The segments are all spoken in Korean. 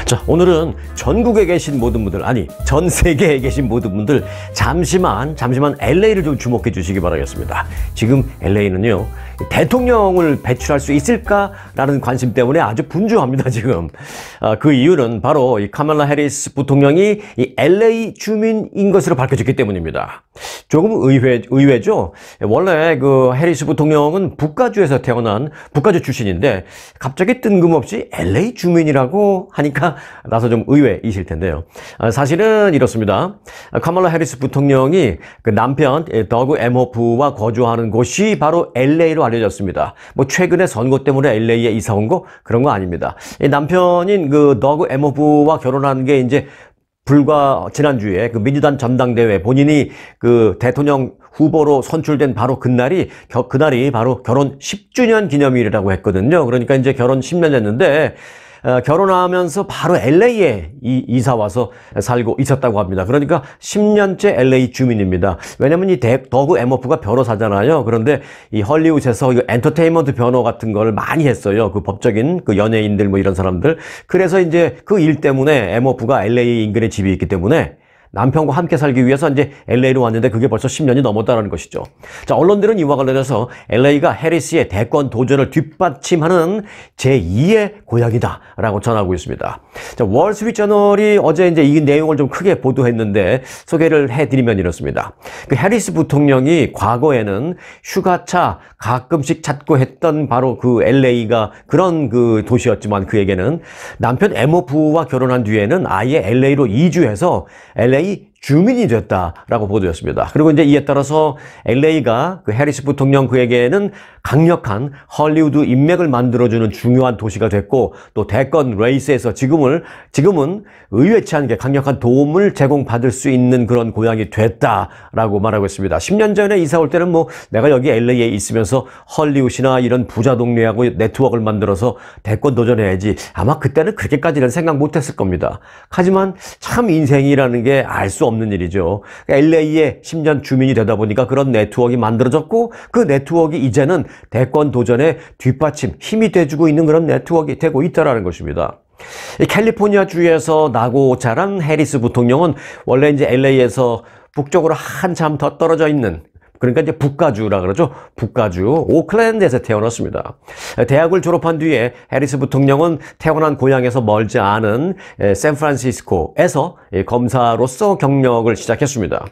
자, 오늘은 전국에 계신 모든 분들, 아니 전 세계에 계신 모든 분들 잠시만 LA를 좀 주목해 주시기 바라겠습니다. 지금 LA는요 대통령을 배출할 수 있을까라는 관심 때문에 아주 분주합니다. 지금 그 이유는 바로 이 카말라 해리스 부통령이 이 LA 주민인 것으로 밝혀졌기 때문입니다. 조금 의외죠. 원래 그 해리스 부통령은 북가주에서 태어난 북가주 출신인데 갑자기 뜬금없이 LA 주민이라고 하니까 나서 좀 의외이실 텐데요. 사실은 이렇습니다. 카말라 해리스 부통령이 그 남편 더그 엠호프와 거주하는 곳이 바로 LA로 알려졌습니다. 뭐 최근에 선거 때문에 LA에 이사 온 거 그런 거 아닙니다. 남편인 그 더그 엠호프와 결혼한 게 이제 불과 지난주에 그 민주당 전당대회 본인이 그 대통령 후보로 선출된 바로 그날이 바로 결혼 10주년 기념일이라고 했거든요. 그러니까 이제 결혼 10년 됐는데 결혼하면서 바로 LA에 이사 와서 살고 있었다고 합니다. 그러니까 10년째 LA 주민입니다. 왜냐면 이 더그 엠호프가 변호사잖아요. 그런데 이 헐리우드에서 엔터테인먼트 변호 같은 걸 많이 했어요. 그 법적인 그 연예인들 뭐 이런 사람들. 그래서 이제 그 일 때문에 엠호프가 LA 인근에 집이 있기 때문에 남편과 함께 살기 위해서 이제 LA로 왔는데 그게 벌써 10년이 넘었다는 것이죠. 자, 언론들은 이와 관련해서 LA가 해리스의 대권 도전을 뒷받침하는 제2의 고향이다라고 전하고 있습니다. 자, 월스트리트저널이 어제 이제 이 내용을 좀 크게 보도했는데 소개를 해드리면 이렇습니다. 그 해리스 부통령이 과거에는 휴가차 가끔씩 찾고 했던 바로 그 LA가 그런 그 도시였지만 그에게는 남편 엠호프와 결혼한 뒤에는 아예 LA로 이주해서 LA 주민이 됐다라고 보도했습니다. 그리고 이제 이에 따라서 LA가 그 해리스 부통령 그에게는 강력한 헐리우드 인맥을 만들어주는 중요한 도시가 됐고 또 대권 레이스에서 지금은 의외치 않게 강력한 도움을 제공받을 수 있는 그런 고향이 됐다라고 말하고 있습니다. 10년 전에 이사 올 때는 뭐 내가 여기 LA에 있으면서 헐리우드나 이런 부자 동네하고 네트워크를 만들어서 대권 도전해야지 아마 그때는 그렇게까지는 생각 못했을 겁니다. 하지만 참 인생이라는 게 알 수 없는 일이죠. LA에 10년 주민이 되다 보니까 그런 네트워크가 만들어졌고 그 네트워크가 이제는 대권 도전에 뒷받침, 힘이 돼주고 있는 그런 네트워크가 되고 있다는 것입니다. 캘리포니아 주에서 나고 자란 해리스 부통령은 원래 이제 LA에서 북쪽으로 한참 더 떨어져 있는 그러니까 이제 북가주라 그러죠. 북가주 오클랜드에서 태어났습니다. 대학을 졸업한 뒤에 해리스 부통령은 태어난 고향에서 멀지 않은 샌프란시스코에서 검사로서 경력을 시작했습니다.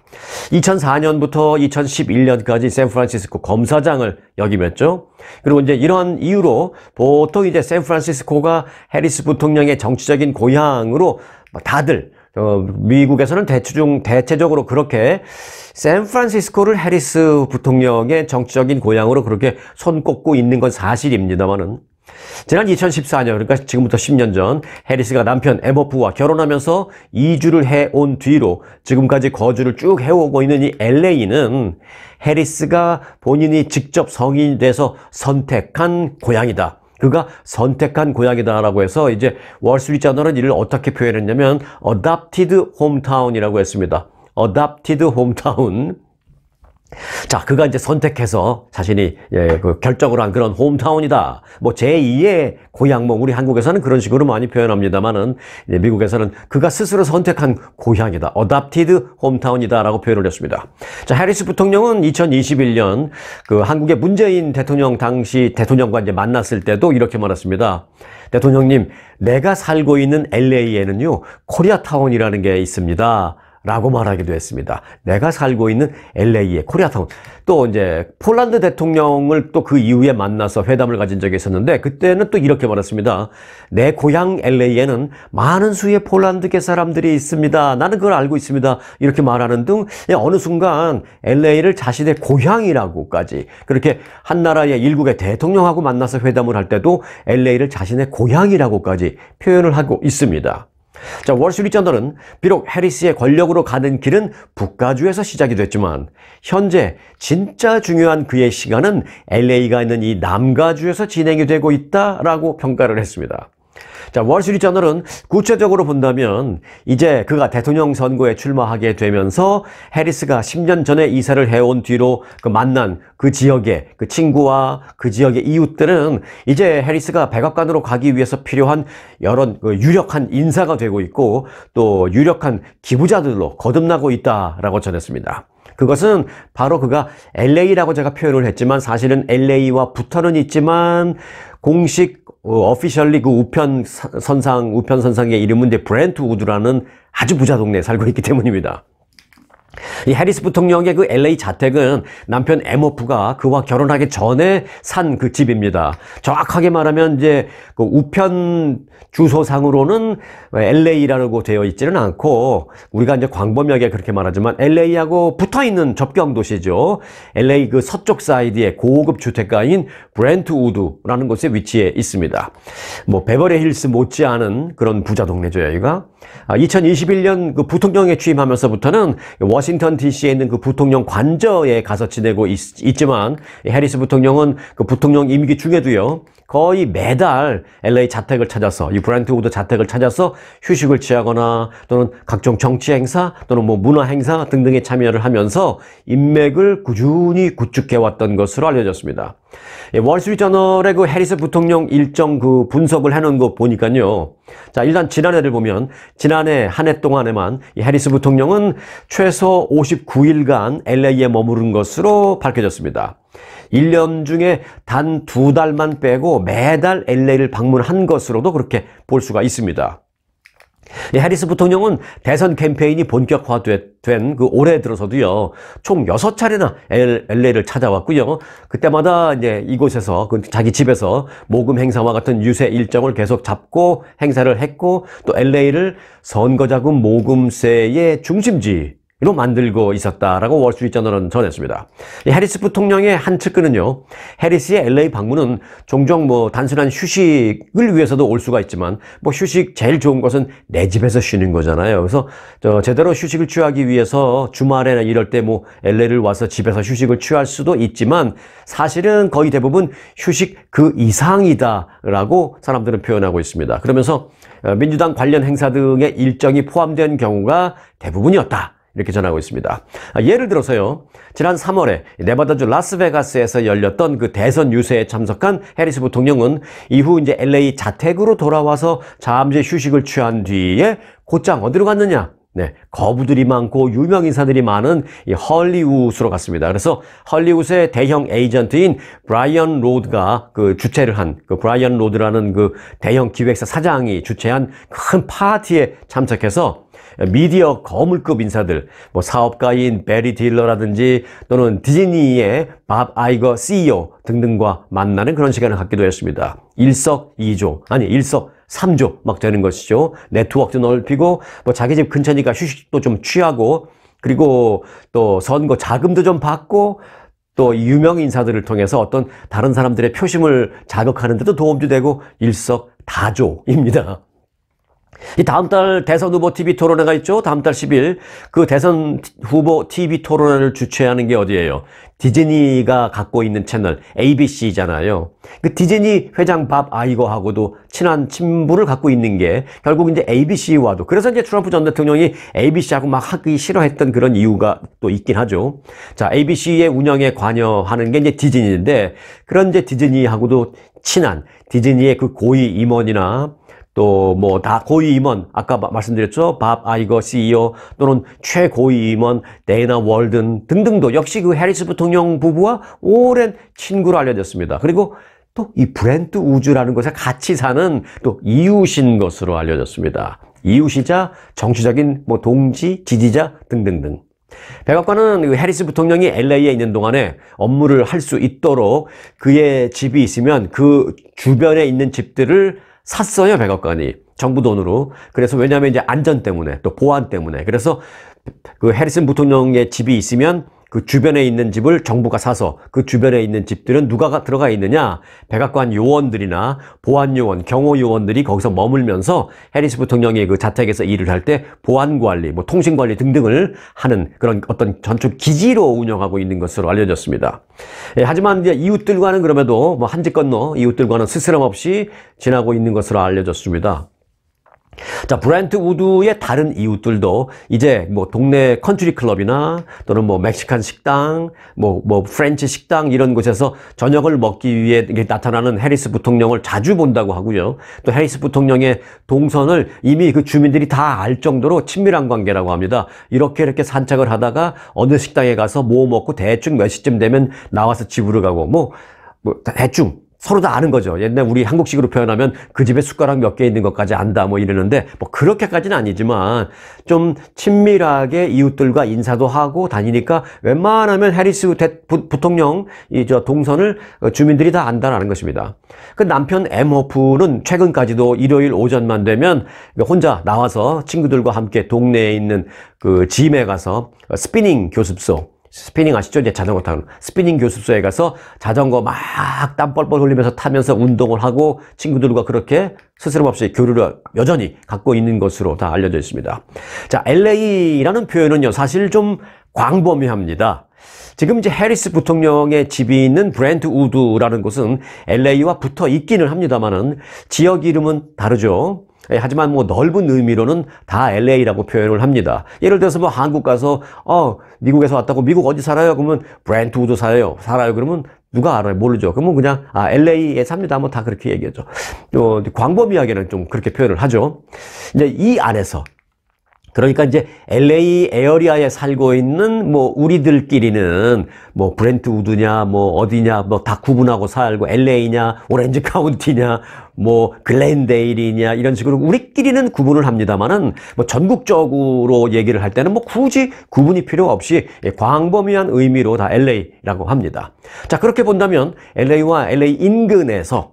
2004년부터 2011년까지 샌프란시스코 검사장을 역임했죠. 그리고 이제 이런 이유로 보통 이제 샌프란시스코가 해리스 부통령의 정치적인 고향으로 다들 미국에서는 대체적으로 그렇게 샌프란시스코를 해리스 부통령의 정치적인 고향으로 그렇게 손꼽고 있는 건 사실입니다만은 지난 2014년 그러니까 지금부터 10년 전 해리스가 남편 엠호프와 결혼하면서 이주를 해온 뒤로 지금까지 거주를 쭉 해오고 있는 이 LA는 해리스가 본인이 직접 성인이 돼서 선택한 고향이다. 그가 선택한 고향이다라고 해서 이제 월스트리트저널은 이를 어떻게 표현했냐면 adopted hometown이라고 했습니다. adopted hometown. 자, 그가 이제 선택해서 자신이 그 결정을 한 그런 홈타운이다. 뭐 제2의 고향, 뭐 우리 한국에서는 그런 식으로 많이 표현합니다만은 미국에서는 그가 스스로 선택한 고향이다. adopted hometown이다라고 표현을 했습니다. 자, 해리스 부통령은 2021년 그 한국의 문재인 대통령 당시 대통령과 이제 만났을 때도 이렇게 말했습니다. 대통령님, 내가 살고 있는 LA에는요 코리아타운이라는 게 있습니다. 라고 말하기도 했습니다. 내가 살고 있는 LA의 코리아타운. 또 이제 폴란드 대통령을 또 그 이후에 만나서 회담을 가진 적이 있었는데 그때는 또 이렇게 말했습니다. 내 고향 LA에는 많은 수의 폴란드계 사람들이 있습니다. 나는 그걸 알고 있습니다. 이렇게 말하는 등 어느 순간 LA를 자신의 고향이라고까지 그렇게 한 나라의 일국의 대통령하고 만나서 회담을 할 때도 LA를 자신의 고향이라고까지 표현을 하고 있습니다. 자, 월스트리트저널은 비록 해리스의 권력으로 가는 길은 북가주에서 시작이 됐지만 현재 진짜 중요한 그의 시간은 LA가 있는 이 남가주에서 진행이 되고 있다라고 평가를 했습니다. 자, 월스트리트저널은 구체적으로 본다면 이제 그가 대통령 선거에 출마하게 되면서 해리스가 10년 전에 이사를 해온 뒤로 그 만난 그 지역의 그 친구와 그 지역의 이웃들은 이제 해리스가 백악관으로 가기 위해서 필요한 여러 유력한 인사가 되고 있고 또 유력한 기부자들로 거듭나고 있다라고 전했습니다. 그것은 바로 그가 LA라고 제가 표현을 했지만 사실은 LA와 붙어는 있지만 공식 오피셜리 그 우편선상의 이름은 이제 브렌트우드라는 아주 부자 동네에 살고 있기 때문입니다. 이 해리스 부통령의 그 LA 자택은 남편 에머프가 그와 결혼하기 전에 산 그 집입니다. 정확하게 말하면 이제 그 우편 주소상으로는 LA라고 되어 있지는 않고 우리가 이제 광범위하게 그렇게 말하지만 LA하고 붙어 있는 접경 도시죠. LA 그 서쪽 사이드의 고급 주택가인 브렌트우드라는 곳에 위치해 있습니다. 뭐 베버리 힐스 못지않은 그런 부자 동네죠, 여기가. 2021년 그 부통령에 취임하면서부터는 워싱턴 DC에 있는 그 부통령 관저에 가서 지내고 있지만 해리스 부통령은 그 부통령 임기 중에도요 거의 매달 LA 자택을 찾아서 이 브렌트우드 자택을 찾아서 휴식을 취하거나 또는 각종 정치 행사 또는 뭐 문화 행사 등등에 참여를 하면서 인맥을 꾸준히 구축해 왔던 것으로 알려졌습니다. 월스트리트저널의 그 해리스 부통령 일정 그 분석을 해놓은 거 보니까요. 자, 일단 지난해를 보면 지난해 한 해 동안에만 이 해리스 부통령은 최소 59일간 LA에 머무른 것으로 밝혀졌습니다. 1년 중에 단 2달만 빼고 매달 LA를 방문한 것으로도 그렇게 볼 수가 있습니다. 이 해리스 부통령은 대선 캠페인이 본격화된 그 올해 들어서도요, 총 6차례나 LA를 찾아왔고요. 그때마다 이제 이곳에서, 자기 집에서 모금 행사와 같은 유세 일정을 계속 잡고 행사를 했고, 또 LA를 선거자금 모금세의 중심지, 로 만들고 있었다라고 월스트리트저널은 전했습니다. 이 해리스 부통령의 한 측근은요, 해리스의 LA 방문은 종종 뭐 단순한 휴식을 위해서도 올 수가 있지만, 뭐 휴식 제일 좋은 것은 내 집에서 쉬는 거잖아요. 그래서 제대로 휴식을 취하기 위해서 주말에나 이럴 때 뭐 LA를 와서 집에서 휴식을 취할 수도 있지만, 사실은 거의 대부분 휴식 그 이상이다라고 사람들은 표현하고 있습니다. 그러면서 민주당 관련 행사 등의 일정이 포함된 경우가 대부분이었다. 이렇게 전하고 있습니다. 예를 들어서요, 지난 3월에 네바다주 라스베가스에서 열렸던 그 대선 유세에 참석한 해리스 부통령은 이후 이제 LA 자택으로 돌아와서 잠시 휴식을 취한 뒤에 곧장 어디로 갔느냐? 네, 거부들이 많고 유명 인사들이 많은 이 헐리우드로 갔습니다. 그래서 헐리우드의 대형 에이전트인 브라이언 로드가 그 주최를 한 그 브라이언 로드라는 그 대형 기획사 사장이 주최한 큰 파티에 참석해서 미디어 거물급 인사들, 뭐 사업가인 베리 딜러라든지 또는 디즈니의 밥 아이거 CEO 등등과 만나는 그런 시간을 갖기도 했습니다. 일석이조, 아니 일석삼조 막 되는 것이죠. 네트워크도 넓히고 뭐 자기 집 근처니까 휴식도 좀 취하고 그리고 또 선거 자금도 좀 받고 또 유명 인사들을 통해서 어떤 다른 사람들의 표심을 자극하는 데도 도움도 되고 일석다조입니다. 이 다음 달 대선 후보 TV 토론회가 있죠. 다음 달 10일 그 대선 후보 TV 토론회를 주최하는 게 어디예요? 디즈니가 갖고 있는 채널 ABC잖아요. 그 디즈니 회장 밥 아이거하고도 친한 친분을 갖고 있는 게 결국 이제 ABC와도, 그래서 이제 트럼프 전 대통령이 ABC하고 막 하기 싫어했던 그런 이유가 또 있긴 하죠. 자, ABC의 운영에 관여하는 게 이제 디즈니인데, 그런 이제 디즈니하고도 친한 디즈니의 그 고위 임원이나 또 뭐 다 고위 임원, 아까 말씀드렸죠, 밥 아이거 CEO 또는 최고위 임원 데이나 월든 등등도 역시 그 해리스 부통령 부부와 오랜 친구로 알려졌습니다. 그리고 또 이 브렌트우드라는 곳에 같이 사는 또 이웃인 것으로 알려졌습니다. 이웃이자 정치적인 뭐 동지, 지지자 등등등. 백악관은 해리스 부통령이 LA에 있는 동안에 업무를 할 수 있도록 그의 집이 있으면 그 주변에 있는 집들을 샀어요, 백악관이. 정부 돈으로. 그래서 왜냐하면 이제 안전 때문에 또 보안 때문에. 그래서 그 해리슨 부통령의 집이 있으면 그 주변에 있는 집을 정부가 사서 그 주변에 있는 집들은 누가 들어가 있느냐? 백악관 요원들이나 보안 요원, 경호 요원들이 거기서 머물면서 해리스 부통령이 그 자택에서 일을 할 때 보안 관리, 뭐 통신 관리 등등을 하는 그런 어떤 전축 기지로 운영하고 있는 것으로 알려졌습니다. 예, 하지만 이제 이웃들과는 그럼에도 뭐 한 집 건너 이웃들과는 스스럼 없이 지나고 있는 것으로 알려졌습니다. 자, 브렌트 우드의 다른 이웃들도 이제 뭐 동네 컨트리 클럽이나 또는 뭐 멕시칸 식당, 뭐 프렌치 식당 이런 곳에서 저녁을 먹기 위해 나타나는 해리스 부통령을 자주 본다고 하고요. 또 해리스 부통령의 동선을 이미 그 주민들이 다 알 정도로 친밀한 관계라고 합니다. 이렇게 산책을 하다가 어느 식당에 가서 뭐 먹고 대충 몇 시쯤 되면 나와서 집으로 가고 뭐 대충 서로 다 아는 거죠. 옛날 우리 한국식으로 표현하면 그 집에 숟가락 몇 개 있는 것까지 안다 뭐 이러는데 뭐 그렇게까지는 아니지만 좀 친밀하게 이웃들과 인사도 하고 다니니까 웬만하면 해리스 부통령 저 동선을 주민들이 다 안다라는 것입니다. 그 남편 엠호프는 최근까지도 일요일 오전만 되면 혼자 나와서 친구들과 함께 동네에 있는 그 짐에 가서 스피닝 교습소, 스피닝 아시죠? 이제 자전거 타는 스피닝 교습소에 가서 자전거 막 땀 뻘뻘 흘리면서 타면서 운동을 하고 친구들과 그렇게 스스럼 없이 교류를 여전히 갖고 있는 것으로 다 알려져 있습니다. 자, LA라는 표현은요, 사실 좀 광범위합니다. 지금 이제 해리스 부통령의 집이 있는 브렌트 우드라는 곳은 LA와 붙어 있기는 합니다만은 지역 이름은 다르죠. 하지만 뭐 넓은 의미로는 다 LA라고 표현을 합니다. 예를 들어서 뭐 한국 가서 미국에서 왔다고 미국 어디 살아요? 그러면 브렌트우드 살아요. 그러면 누가 알아요? 모르죠. 그러면 그냥 LA에 삽니다. 뭐 다 그렇게 얘기하죠. 광범위하게는 좀 그렇게 표현을 하죠. 이제 이 안에서 그러니까 이제 LA 에어리아에 살고 있는 뭐 우리들끼리는 뭐 브렌트우드냐 뭐 어디냐 뭐 다 구분하고 살고 LA냐 오렌지 카운티냐 뭐 글렌데일이냐 이런 식으로 우리끼리는 구분을 합니다만은 뭐 전국적으로 얘기를 할 때는 뭐 굳이 구분이 필요 없이 광범위한 의미로 다 LA라고 합니다. 자, 그렇게 본다면 LA와 LA 인근에서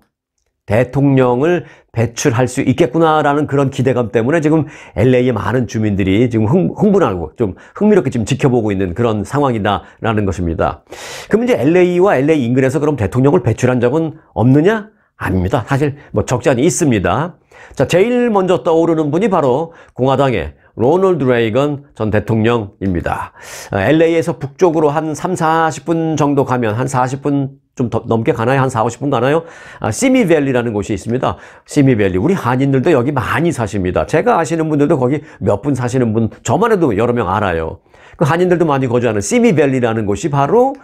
대통령을 배출할 수 있겠구나라는 그런 기대감 때문에 지금 LA의 많은 주민들이 지금 흥분하고 좀 흥미롭게 지금 지켜보고 있는 그런 상황이다라는 것입니다. 그럼 이제 LA와 LA 인근에서 그럼 대통령을 배출한 적은 없느냐? 아닙니다. 사실 뭐 적지 않이 있습니다. 자, 제일 먼저 떠오르는 분이 바로 공화당의 로널드 레이건 전 대통령입니다. LA에서 북쪽으로 한 30-40분 정도 가면 한 40분 좀 더 넘게 가나요? 한 40-50분 가나요? 시미밸리라는 곳이 있습니다. 시미밸리. 우리 한인들도 여기 많이 사십니다. 제가 아시는 분들도 거기 몇 분 사시는 분 저만 해도 여러 명 알아요. 그 한인들도 많이 거주하는 시미밸리라는 곳이 바로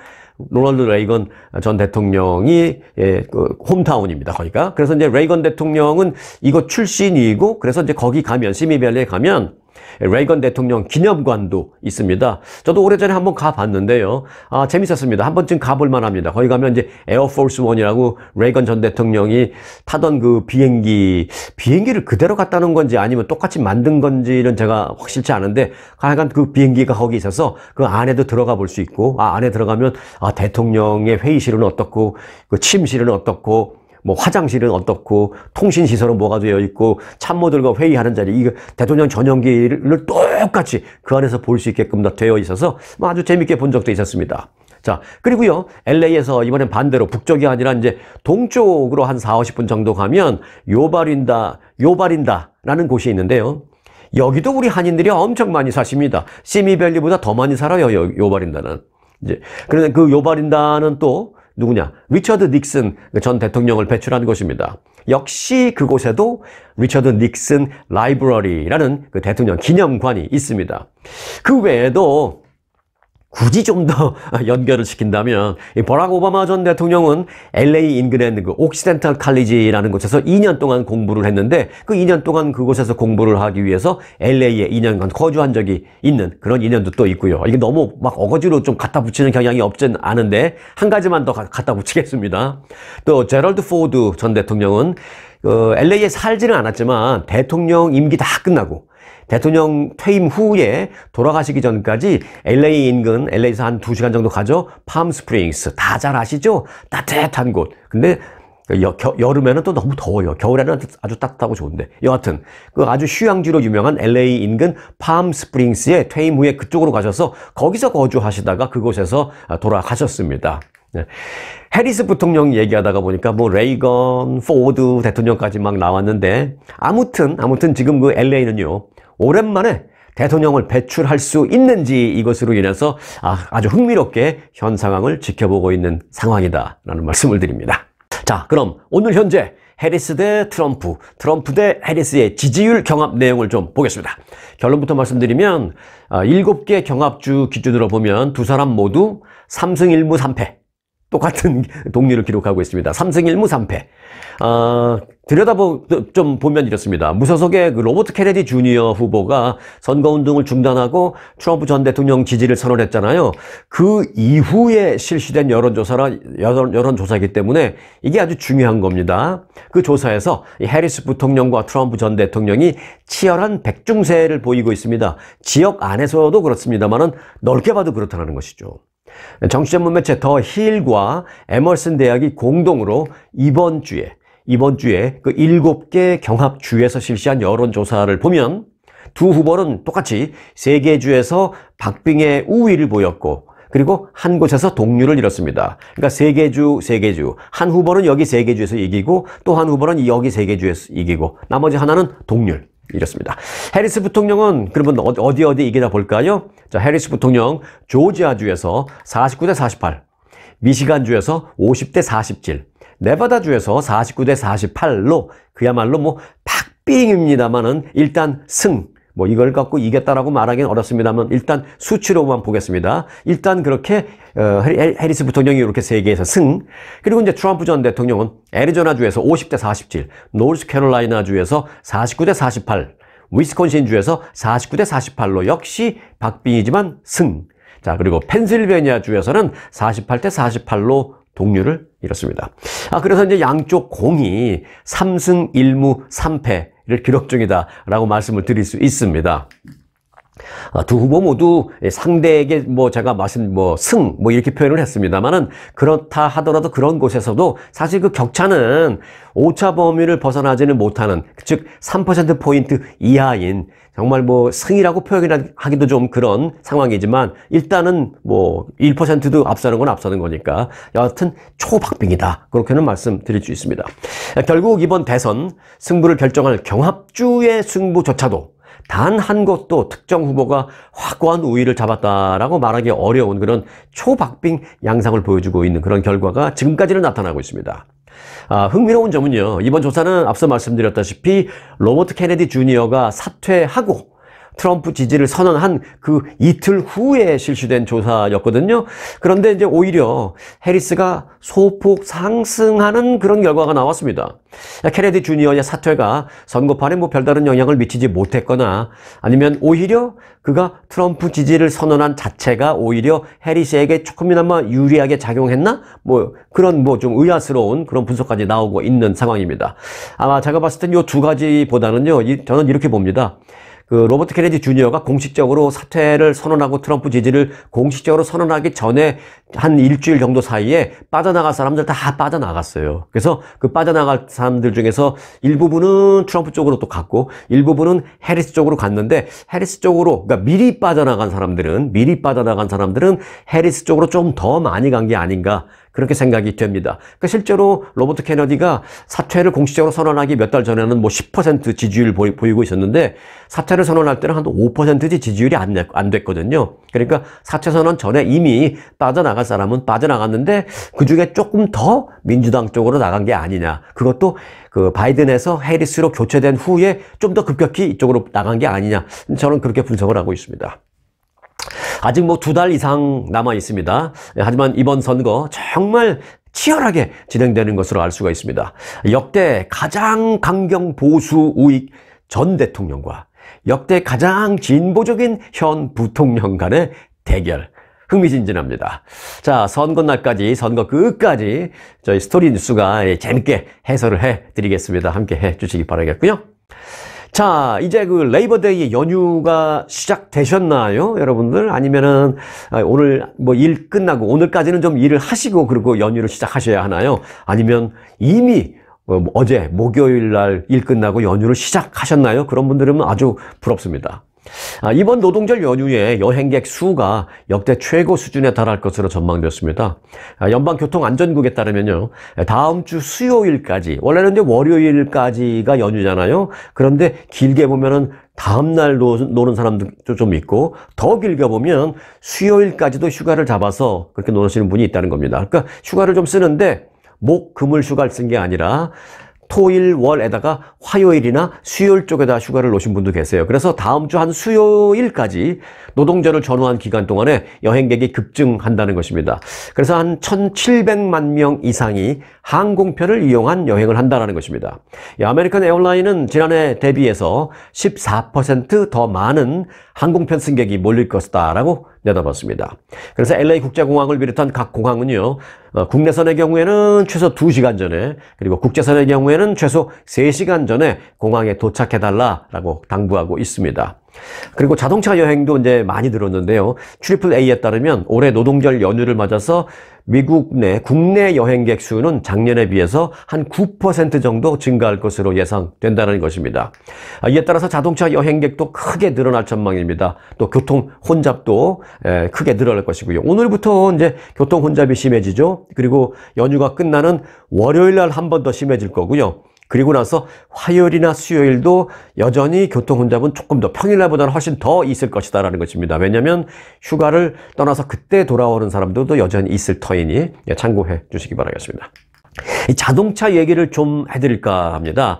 로널드 레이건 전 대통령이 그 홈타운입니다. 거기가. 그래서 이제 레이건 대통령은 이곳 출신이고 그래서 이제 거기 가면 시미밸리에 가면 레이건 대통령 기념관도 있습니다. 저도 오래전에 한번 가봤는데요. 재밌었습니다. 한 번쯤 가볼 만합니다. 거기 가면 이제 에어포스 원이라고 레이건 전 대통령이 타던 그 비행기를 그대로 갖다놓은 건지 아니면 똑같이 만든 건지는 제가 확실치 않은데 하여간 그 비행기가 거기 있어서 그 안에도 들어가 볼 수 있고 안에 들어가면 대통령의 회의실은 어떻고 그 침실은 어떻고 뭐 화장실은 어떻고 통신시설은 뭐가 되어 있고 참모들과 회의하는 자리 이거 대통령 전용기를 똑같이 그 안에서 볼 수 있게끔 다 되어 있어서 아주 재밌게 본 적도 있었습니다. 자, 그리고요 LA에서 이번엔 반대로 북쪽이 아니라 이제 동쪽으로 한 40-50분 정도 가면 요바린다라는 곳이 있는데요. 여기도 우리 한인들이 엄청 많이 사십니다. 시미밸리보다 더 많이 살아요. 요바린다는. 이제 그런데 그 요바린다는 또 누구냐? 리처드 닉슨 전 대통령을 배출한 곳입니다. 역시 그곳에도 리처드 닉슨 라이브러리라는 그 대통령 기념관이 있습니다. 그 외에도 굳이 좀 더 연결을 시킨다면 버락 오바마 전 대통령은 LA 인근에 있는 그 옥시덴탈 칼리지라는 곳에서 2년 동안 공부를 했는데 그 2년 동안 그곳에서 공부를 하기 위해서 LA에 2년간 거주한 적이 있는 그런 인연도 또 있고요. 이게 너무 막 어거지로 좀 갖다 붙이는 경향이 없진 않은데 한 가지만 더 갖다 붙이겠습니다. 또 제럴드 포드 전 대통령은 LA에 살지는 않았지만 대통령 임기 다 끝나고 대통령 퇴임 후에 돌아가시기 전까지 LA 인근, LA에서 한 2시간 정도 가죠. 팜스프링스. 다 잘 아시죠? 따뜻한 곳. 근데 여름에는 또 너무 더워요. 겨울에는 아주 따뜻하고 좋은데. 여하튼, 그 아주 휴양지로 유명한 LA 인근 팜 스프링스에 퇴임 후에 그쪽으로 가셔서 거기서 거주하시다가 그곳에서 돌아가셨습니다. 네. 해리스 부통령 얘기하다가 보니까 뭐 레이건, 포드 대통령까지 막 나왔는데 아무튼 지금 그 LA는요, 오랜만에 대통령을 배출할 수 있는지 이것으로 인해서 아주 흥미롭게 현 상황을 지켜보고 있는 상황이다라는 말씀을 드립니다. 자, 그럼 오늘 현재 해리스 대 트럼프, 트럼프 대 해리스의 지지율 경합 내용을 좀 보겠습니다. 결론부터 말씀드리면 7개 경합주 기준으로 보면 두 사람 모두 3승 1무 3패 똑같은 동률을 기록하고 있습니다. 3승 1무 3패. 좀 보면 이렇습니다. 무소속의 그 로버트 케네디 주니어 후보가 선거운동을 중단하고 트럼프 전 대통령 지지를 선언했잖아요. 그 이후에 실시된 여론조사이기 때문에 이게 아주 중요한 겁니다. 그 조사에서 이 해리스 부통령과 트럼프 전 대통령이 치열한 백중세를 보이고 있습니다. 지역 안에서도 그렇습니다만은 넓게 봐도 그렇다는 것이죠. 정치 전문 매체 더 힐과 에머슨 대학이 공동으로 이번 주에 그 7개 경합주에서 실시한 여론조사를 보면 두 후보는 똑같이 3개 주에서 박빙의 우위를 보였고 그리고 한 곳에서 동률을 이뤘습니다. 그러니까 3개 주, 한 후보는 여기 3개 주에서 이기고 또 한 후보는 여기 3개 주에서 이기고 나머지 하나는 동률. 이렇습니다. 해리스 부통령은 그러면 어디 이기나 볼까요? 자, 해리스 부통령 조지아주에서 49대 48, 미시간주에서 50대 47, 네바다주에서 49대 48로 그야말로 뭐 박빙입니다만은 일단 승. 뭐 이걸 갖고 이겼다라고 말하기는 어렵습니다만 일단 수치로만 보겠습니다. 일단 그렇게 해리스 부통령이 이렇게 3개에서 승. 그리고 이제 트럼프 전 대통령은 애리조나주에서 50대 47, 노스캐롤라이나주에서 49대 48, 위스콘신주에서 49대 48로 역시 박빙이지만 승. 자, 그리고 펜실베니아주에서는 48대 48로 동률을 이뤘습니다. 그래서 이제 양쪽 공이 3승 1무 3패를 기록 중이다라고 말씀을 드릴 수 있습니다. 두 후보 모두 상대에게 제가 승 이렇게 표현을 했습니다만은 그렇다 하더라도 그런 곳에서도 사실 그 격차는 오차 범위를 벗어나지는 못하는 즉 3%포인트 이하인 정말 승이라고 표현하기도 좀 그런 상황이지만 일단은 1%도 앞서는 건 앞서는 거니까 여하튼 초박빙이다. 그렇게는 말씀드릴 수 있습니다. 결국 이번 대선 승부를 결정할 경합주의 승부조차도 단 한 곳도 특정 후보가 확고한 우위를 잡았다라고 말하기 어려운 그런 초박빙 양상을 보여주고 있는 그런 결과가 지금까지는 나타나고 있습니다. 흥미로운 점은요. 이번 조사는 앞서 말씀드렸다시피 로버트 케네디 주니어가 사퇴하고 트럼프 지지를 선언한 그 이틀 후에 실시된 조사였거든요. 그런데 이제 오히려 해리스가 소폭 상승하는 그런 결과가 나왔습니다. 케네디 주니어의 사퇴가 선거판에 별다른 영향을 미치지 못했거나 아니면 오히려 그가 트럼프 지지를 선언한 자체가 오히려 해리스에게 조금이나마 유리하게 작용했나? 그런 좀 의아스러운 그런 분석까지 나오고 있는 상황입니다. 아마 제가 봤을 땐 이 두 가지보다는요, 저는 이렇게 봅니다. 그 로버트 케네디 주니어가 공식적으로 사퇴를 선언하고 트럼프 지지를 공식적으로 선언하기 전에 한 일주일 정도 사이에 빠져나갈 사람들 다 빠져나갔어요. 그래서 그 빠져나갈 사람들 중에서 일부분은 트럼프 쪽으로 또 갔고 일부분은 해리스 쪽으로 갔는데 해리스 쪽으로 그러니까 미리 빠져나간 사람들은 해리스 쪽으로 좀 더 많이 간 게 아닌가 그렇게 생각이 됩니다. 그러니까 실제로 로버트 케네디가 사퇴를 공식적으로 선언하기 몇 달 전에는 10% 지지율 보이고 있었는데 사퇴를 선언할 때는 한 5% 지지율이 안 됐거든요. 그러니까 사퇴 선언 전에 이미 빠져나갈 사람은 빠져나갔는데 그중에 조금 더 민주당 쪽으로 나간 게 아니냐. 그것도 그 바이든에서 해리스로 교체된 후에 좀 더 급격히 이쪽으로 나간 게 아니냐. 저는 그렇게 분석을 하고 있습니다. 아직 2달 이상 남아 있습니다. 하지만 이번 선거 정말 치열하게 진행되는 것으로 알 수가 있습니다. 역대 가장 강경 보수 우익 전 대통령과 역대 가장 진보적인 현 부통령 간의 대결. 흥미진진합니다. 자, 선거 날까지, 선거 끝까지 저희 스토리 뉴스가 재밌게 해설을 해드리겠습니다. 함께 해주시기 바라겠고요. 자, 이제 그 레이버데이 연휴가 시작되셨나요? 여러분들? 아니면은 오늘 뭐 일 끝나고 오늘까지는 좀 일을 하시고 그리고 연휴를 시작하셔야 하나요? 아니면 이미 어제 목요일 날 일 끝나고 연휴를 시작하셨나요? 그런 분들은 아주 부럽습니다. 이번 노동절 연휴에 여행객 수가 역대 최고 수준에 달할 것으로 전망되었습니다. 연방교통안전국에 따르면요, 다음 주 수요일까지, 원래는 이제 월요일까지가 연휴잖아요. 그런데 길게 보면은 다음 날 노는 사람도 좀 있고, 더 길게 보면 수요일까지도 휴가를 잡아서 그렇게 노시는 분이 있다는 겁니다. 그러니까 휴가를 좀 쓰는데 목, 금을 휴가를 쓴 게 아니라 토일, 월에다가 화요일이나 수요일 쪽에다 휴가를 놓으신 분도 계세요. 그래서 다음 주 한 수요일까지 노동절을 전후한 기간 동안에 여행객이 급증한다는 것입니다. 그래서 한 1,700만 명 이상이 항공편을 이용한 여행을 한다는 것입니다. 아메리칸 에어라인은 지난해 대비해서 14% 더 많은 항공편 승객이 몰릴 것이다라고 내다봤습니다. 그래서 LA 국제공항을 비롯한 각 공항은요, 국내선의 경우에는 최소 2시간 전에, 그리고 국제선의 경우에는 최소 3시간 전에 공항에 도착해달라라고 당부하고 있습니다. 그리고 자동차 여행도 이제 많이 늘었는데요. AAA에 따르면 올해 노동절 연휴를 맞아서 미국 내 국내 여행객 수는 작년에 비해서 한 9% 정도 증가할 것으로 예상된다는 것입니다. 이에 따라서 자동차 여행객도 크게 늘어날 전망입니다. 또 교통 혼잡도 크게 늘어날 것이고요. 오늘부터 이제 교통 혼잡이 심해지죠. 그리고 연휴가 끝나는 월요일 날 한 번 더 심해질 거고요. 그리고 나서 화요일이나 수요일도 여전히 교통 혼잡은 조금 더 평일날보다는 훨씬 더 있을 것이다라는 것입니다. 왜냐하면 휴가를 떠나서 그때 돌아오는 사람들도 여전히 있을 터이니 참고해 주시기 바라겠습니다. 이 자동차 얘기를 좀 해드릴까 합니다.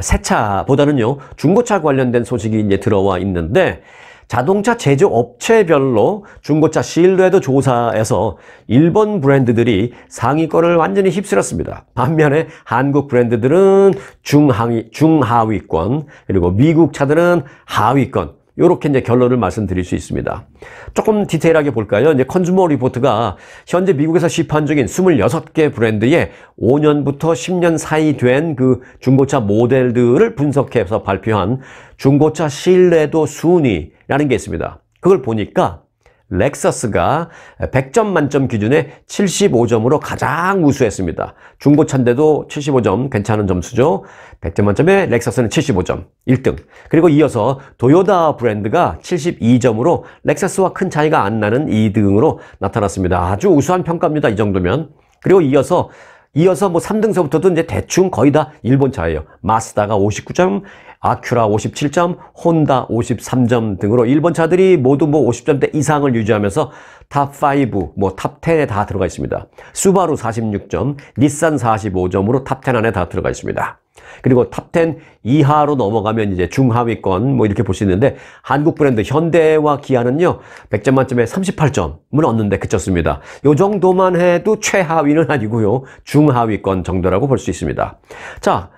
새 차보다는요, 중고차 관련된 소식이 이제 들어와 있는데, 자동차 제조업체별로 중고차 신뢰도 조사에서 일본 브랜드들이 상위권을 완전히 휩쓸었습니다. 반면에 한국 브랜드들은 중하위권, 그리고 미국 차들은 하위권, 이렇게 이제 결론을 말씀드릴 수 있습니다. 조금 디테일하게 볼까요? 이제 컨주머 리포트가 현재 미국에서 시판 중인 26개 브랜드의 5년부터 10년 사이 된 그 중고차 모델들을 분석해서 발표한 중고차 신뢰도 순위라는 게 있습니다. 그걸 보니까 렉서스가 100점 만점 기준에 75점으로 가장 우수했습니다. 중고차인데도 75점 괜찮은 점수죠. 100점 만점에 렉서스는 75점 1등. 그리고 이어서 도요타 브랜드가 72점으로 렉서스와 큰 차이가 안 나는 2등으로 나타났습니다. 아주 우수한 평가입니다. 이 정도면. 그리고 이어서 뭐 3등서부터도 이제 대충 거의 다 일본 차예요. 마스다가 59점, 아큐라 57점, 혼다 53점 등으로 일본 차들이 모두 뭐 50점대 이상을 유지하면서 탑5, 뭐 탑10에 다 들어가 있습니다. 수바루 46점, 닛산 45점으로 탑10 안에 다 들어가 있습니다. 그리고 탑10 이하로 넘어가면 이제 중하위권 뭐 이렇게 볼 수 있는데, 한국 브랜드 현대와 기아는요 100점 만점에 38점을 얻는데 그쳤습니다. 이 정도만 해도 최하위는 아니고요, 중하위권 정도라고 볼 수 있습니다. 자,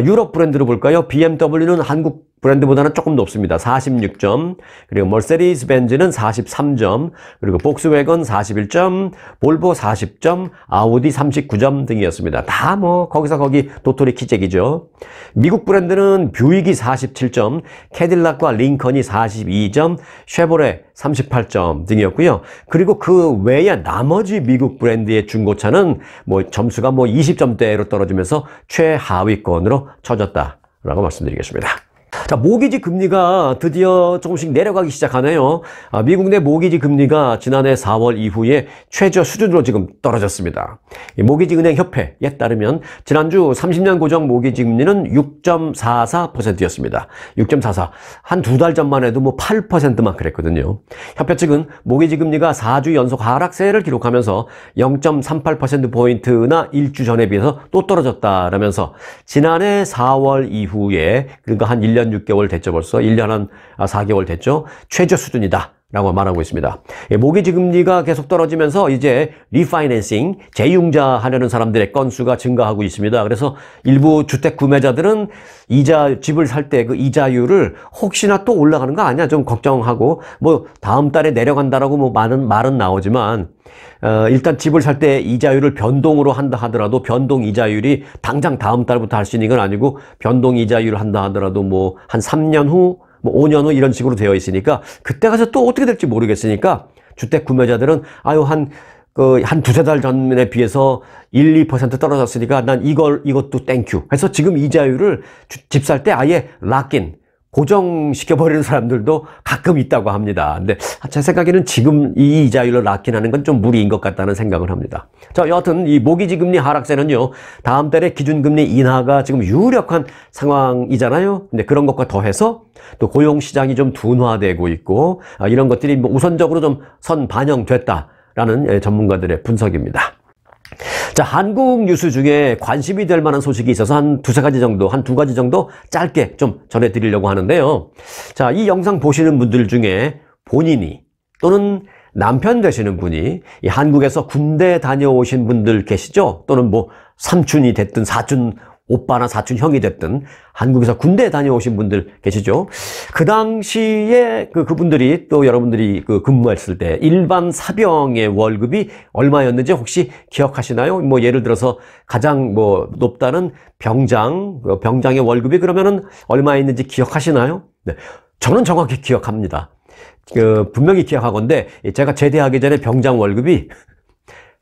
유럽 브랜드로 볼까요? BMW는 한국 브랜드보다는 조금 높습니다. 46점, 그리고 머세디스 벤츠는 43점, 그리고 복스웨건 41점, 볼보 40점, 아우디 39점 등이었습니다. 다 뭐 거기서 거기 도토리 키재기죠. 미국 브랜드는 뷰익이 47점, 캐딜락과 링컨이 42점, 쉐보레 38점 등이었고요. 그리고 그 외에 나머지 미국 브랜드의 중고차는 뭐 점수가 뭐 20점대로 떨어지면서 최하위권으로 처졌다라고 말씀드리겠습니다. 자, 모기지 금리가 드디어 조금씩 내려가기 시작하네요. 미국 내 모기지 금리가 지난해 4월 이후에 최저 수준으로 지금 떨어졌습니다. 모기지 은행 협회에 따르면 지난주 30년 고정 모기지 금리는 6.44%였습니다. 6.44. 한 두 달 전만 해도 뭐 8%만 그랬거든요. 협회 측은 모기지 금리가 4주 연속 하락세를 기록하면서 0.38%포인트나 일주 전에 비해서 또 떨어졌다라면서 지난해 4월 이후에, 그러니까 한 1년 6개월 됐죠. 벌써 1년 한 4개월 됐죠. 최저 수준이다 라고 말하고 있습니다. 모기지 금리가 계속 떨어지면서 이제 리파이낸싱, 재융자하려는 사람들의 건수가 증가하고 있습니다. 그래서 일부 주택 구매자들은 집을 살 때 그 이자율을 혹시나 또 올라가는 거 아니야? 좀 걱정하고, 뭐 다음 달에 내려간다라고 뭐 많은 말은 나오지만, 일단 집을 살 때 이자율을 변동으로 한다 하더라도 변동 이자율이 당장 다음 달부터 할 수 있는 건 아니고, 변동 이자율을 한다 하더라도 뭐 한 3년 후, 뭐 5년 후 이런 식으로 되어 있으니까 그때 가서 또 어떻게 될지 모르겠으니까 주택 구매자들은 한 두세 달 전에 비해서 1, 2% 떨어졌으니까 난 이것도 땡큐 해서 지금 이자율을 집 살 때 아예 락인 고정시켜버리는 사람들도 가끔 있다고 합니다. 근데 제 생각에는 지금 이 이자율을 락인하는 건 좀 무리인 것 같다는 생각을 합니다. 자, 여하튼 이 모기지 금리 하락세는요, 다음 달에 기준금리 인하가 지금 유력한 상황이잖아요. 근데 그런 것과 더해서 또 고용시장이 좀 둔화되고 있고, 이런 것들이 뭐 우선적으로 좀 반영됐다라는 전문가들의 분석입니다. 자, 한국 뉴스 중에 관심이 될 만한 소식이 있어서 한 두 가지 정도 짧게 좀 전해드리려고 하는데요. 자, 이 영상 보시는 분들 중에 본인이 또는 남편 되시는 분이 이 한국에서 군대 다녀오신 분들 계시죠? 또는 뭐 삼촌이 됐든 사촌 오빠나 사촌 형이 됐든 한국에서 군대 다녀오신 분들 계시죠? 그 당시에 그분들이 또 여러분들이 근무했을 때 일반 사병의 월급이 얼마였는지 혹시 기억하시나요? 뭐 예를 들어서 가장 뭐 높다는 병장의 월급이 그러면은 얼마였는지 기억하시나요? 네. 저는 정확히 기억합니다. 분명히 기억하건데 제가 제대하기 전에 병장 월급이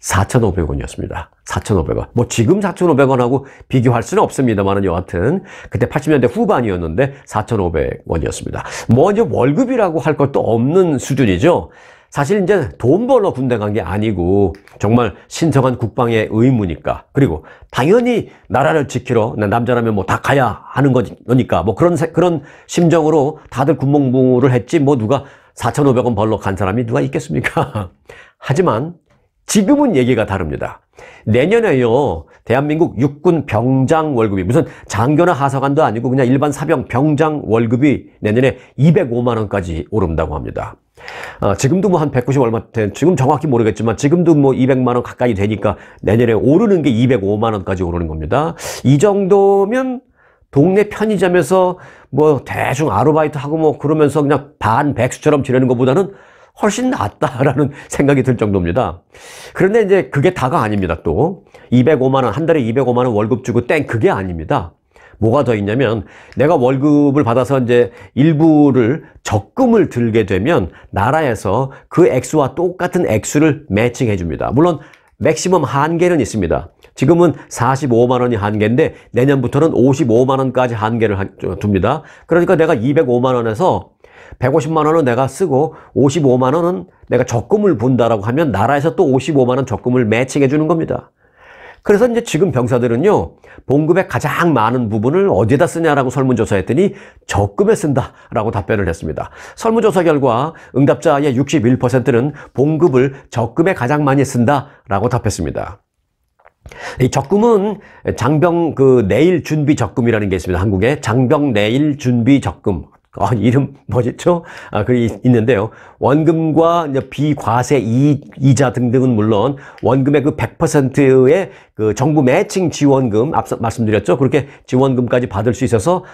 4,500원이었습니다. 4,500원. 뭐 지금 4,500원하고 비교할 수는 없습니다만은 여하튼 그때 80년대 후반이었는데 4,500원이었습니다. 뭐 이제 월급이라고 할 것도 없는 수준이죠. 사실 이제 돈 벌러 군대 간 게 아니고 정말 신성한 국방의 의무니까. 그리고 당연히 나라를 지키러 남자라면 뭐 다 가야 하는 거니까 뭐 그런 심정으로 다들 군복무를 했지 뭐 누가 4,500원 벌러 간 사람이 누가 있겠습니까? 하지만 지금은 얘기가 다릅니다. 내년에요, 대한민국 육군 병장 월급이 무슨 장교나 하사관도 아니고 그냥 일반 사병 병장 월급이 내년에 205만 원까지 오른다고 합니다. 지금도 뭐 한 190 얼마, 지금 정확히 모르겠지만 지금도 뭐 200만 원 가까이 되니까 내년에 오르는 게 205만 원까지 오르는 겁니다. 이 정도면 동네 편의점에서 뭐 대충 아르바이트 하고 뭐 그러면서 그냥 반백수처럼 지내는 것보다는 훨씬 낫다라는 생각이 들 정도입니다. 그런데 이제 그게 다가 아닙니다. 또 205만 원, 한 달에 205만 원 월급 주고 땡, 그게 아닙니다. 뭐가 더 있냐면 내가 월급을 받아서 이제 일부를 적금을 들게 되면 나라에서 그 액수와 똑같은 액수를 매칭해 줍니다. 물론 맥시멈 한계는 있습니다. 지금은 45만 원이 한계인데 내년부터는 55만 원까지 한계를 둡니다. 그러니까 내가 205만 원에서 150만 원은 내가 쓰고 55만 원은 내가 적금을 분다라고 하면 나라에서 또 55만 원 적금을 매칭해 주는 겁니다. 그래서 이제 지금 병사들은요, 봉급의 가장 많은 부분을 어디에다 쓰냐라고 설문조사했더니 적금에 쓴다라고 답변을 했습니다. 설문조사 결과 응답자의 61%는 봉급을 적금에 가장 많이 쓴다라고 답했습니다. 이 적금은 장병 내일 준비 적금이라는 게 있습니다. 한국에 장병 내일 준비 적금. 이름 뭐죠? 그게 있는데요. 원금과 비과세 이자 등등은 물론 원금의 그 100%의 그 정부 매칭 지원금, 앞서 말씀드렸죠. 그렇게 지원금까지 받을 수 있어서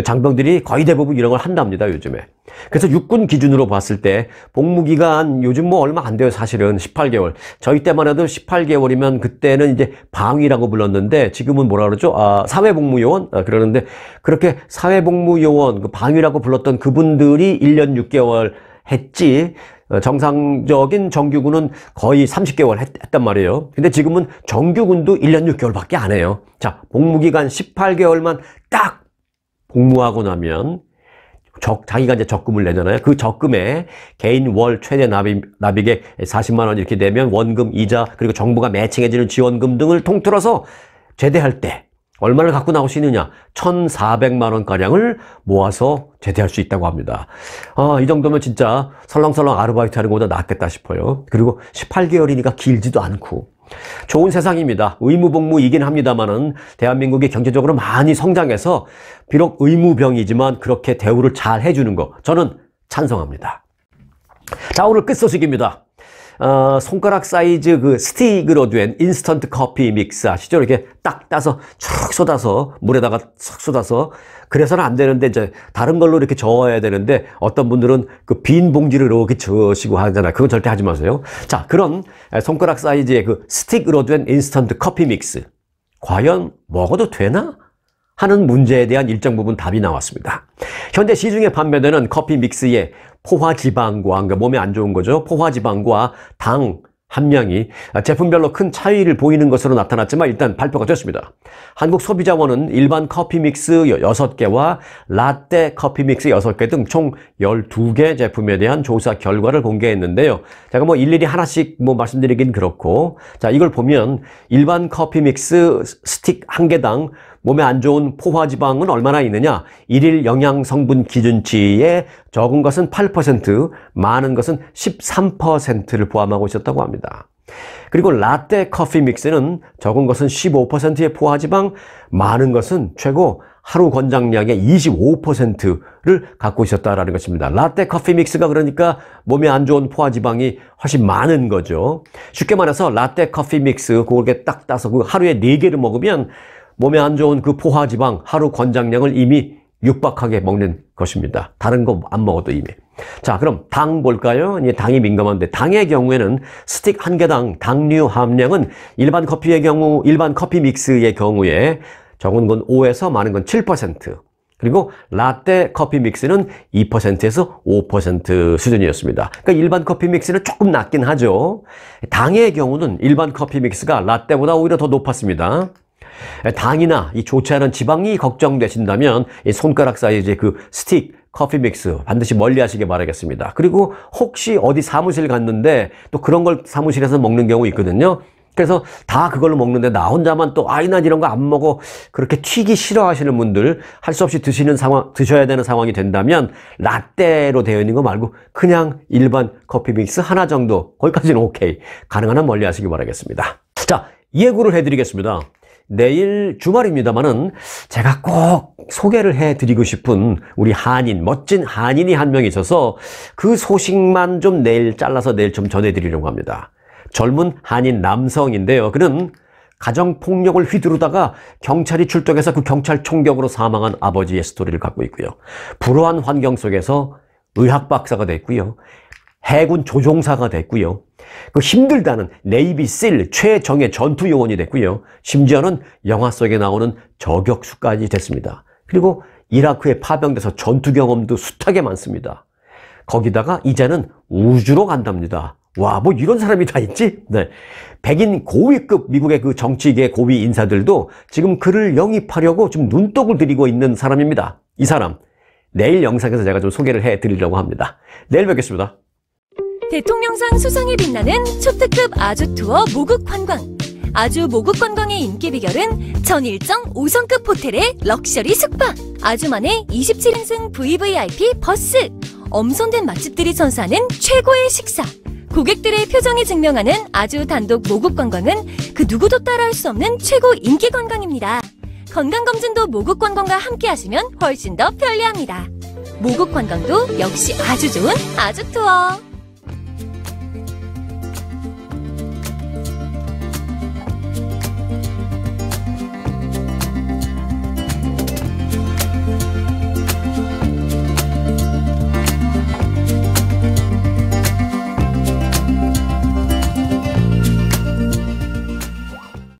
장병들이 거의 대부분 이런 걸 한답니다, 요즘에. 그래서 육군 기준으로 봤을 때 복무기간 요즘 뭐 얼마 안 돼요, 사실은. 18개월. 저희 때만 해도 18개월이면 그때는 이제 방위라고 불렀는데 지금은 뭐라 그러죠? 사회복무요원? 그러는데 그렇게 사회복무요원, 방위라고 불렀던 그분들이 1년 6개월 했지, 정상적인 정규군은 거의 30개월 했단 말이에요. 근데 지금은 정규군도 1년 6개월밖에 안 해요. 자, 복무기간 18개월만 딱 복무하고 나면 자기가 이제 적금을 내잖아요. 그 적금에 개인 월 최대 납입액 40만 원 이렇게 되면 원금, 이자, 그리고 정부가 매칭해주는 지원금 등을 통틀어서 제대할 때 얼마를 갖고 나올 수 있느냐? 1,400만 원가량을 모아서 제대할 수 있다고 합니다. 이 정도면 진짜 설렁설렁 아르바이트 하는 것보다 낫겠다 싶어요. 그리고 18개월이니까 길지도 않고. 좋은 세상입니다. 의무복무이긴 합니다만은 대한민국이 경제적으로 많이 성장해서 비록 의무병이지만 그렇게 대우를 잘 해주는 거 저는 찬성합니다. 자, 오늘 끝소식입니다. 손가락 사이즈 그 스틱으로 된 인스턴트 커피 믹스 아시죠? 이렇게 딱 따서 쭉 쏟아서 물에다가 싹 쏟아서 그래서는 안 되는데 이제 다른 걸로 이렇게 저어야 되는데 어떤 분들은 그 빈 봉지를 이렇게 저으시고 하잖아요. 그건 절대 하지 마세요. 자, 그런 손가락 사이즈의 그 스틱으로 된 인스턴트 커피 믹스 과연 먹어도 되나? 하는 문제에 대한 일정 부분 답이 나왔습니다. 현재 시중에 판매되는 커피 믹스의 포화지방과, 그러니까 몸에 안 좋은 거죠. 포화지방과 당 함량이 제품별로 큰 차이를 보이는 것으로 나타났지만 일단 발표가 됐습니다. 한국소비자원은 일반 커피 믹스 6개와 라떼 커피 믹스 6개 등 총 12개 제품에 대한 조사 결과를 공개했는데요. 제가 뭐 일일이 하나씩 말씀드리긴 그렇고, 자, 이걸 보면 일반 커피 믹스 스틱 1개당 몸에 안 좋은 포화지방은 얼마나 있느냐? 일일 영양성분 기준치에 적은 것은 8%, 많은 것은 13%를 포함하고 있었다고 합니다. 그리고 라떼 커피 믹스는 적은 것은 15%의 포화지방, 많은 것은 최고 하루 권장량의 25%를 갖고 있었다라는 것입니다. 라떼 커피 믹스가 그러니까 몸에 안 좋은 포화지방이 훨씬 많은 거죠. 쉽게 말해서 라떼 커피 믹스 그렇게 딱 따서 그 하루에 4개를 먹으면 몸에 안 좋은 그 포화지방 하루 권장량을 이미 육박하게 먹는 것입니다. 다른 거 안 먹어도 이미. 자, 그럼 당 볼까요? 당이 민감한데 당의 경우에는 스틱 1개당 당류 함량은 일반 커피 믹스의 경우에 적은 건 5에서 많은 건 7%. 그리고 라떼 커피 믹스는 2%에서 5% 수준이었습니다. 그러니까 일반 커피 믹스는 조금 낮긴 하죠. 당의 경우는 일반 커피 믹스가 라떼보다 오히려 더 높았습니다. 당이나 이 좋지 않은 지방이 걱정되신다면 이 손가락 사이즈의 그 스틱 커피 믹스 반드시 멀리 하시길 바라겠습니다. 그리고 혹시 어디 사무실 갔는데 또 그런 걸 사무실에서 먹는 경우 있거든요. 그래서 다 그걸로 먹는데 나 혼자만 또 난 이런 거 안 먹어 그렇게 튀기 싫어하시는 분들 할 수 없이 드셔야 되는 상황이 된다면 라떼로 되어 있는 거 말고 그냥 일반 커피 믹스 하나 정도 거기까지는 오케이. 가능한 한 멀리 하시길 바라겠습니다. 자, 예고를 해드리겠습니다. 내일 주말입니다만은 제가 꼭 소개를 해드리고 싶은 우리 한인, 멋진 한인이 한 명 있어서 그 소식만 좀 내일 잘라서 내일 좀 전해드리려고 합니다. 젊은 한인 남성인데요. 그는 가정폭력을 휘두르다가 경찰이 출동해서 그 경찰 총격으로 사망한 아버지의 스토리를 갖고 있고요. 불우한 환경 속에서 의학 박사가 됐고요. 해군 조종사가 됐고요. 그 힘들다는 네이비실 최정예 전투 요원이 됐고요. 심지어는 영화 속에 나오는 저격수까지 됐습니다. 그리고 이라크에 파병돼서 전투 경험도 숱하게 많습니다. 거기다가 이제는 우주로 간답니다. 와, 뭐 이런 사람이 다 있지? 네. 백인 고위급 미국의 그 정치계 고위 인사들도 지금 그를 영입하려고 좀 눈독을 들이고 있는 사람입니다. 이 사람 내일 영상에서 제가 좀 소개를 해드리려고 합니다. 내일 뵙겠습니다. 대통령상 수상에 빛나는 초특급 아주 투어 모국 관광. 아주 모국 관광의 인기 비결은 전 일정 5성급 호텔의 럭셔리 숙박. 아주만의 27인승 VVIP 버스. 엄선된 맛집들이 선사하는 최고의 식사. 고객들의 표정이 증명하는 아주 단독 모국 관광은 그 누구도 따라할 수 없는 최고 인기 관광입니다. 건강검진도 모국 관광과 함께 하시면 훨씬 더 편리합니다. 모국 관광도 역시 아주 좋은 아주 투어.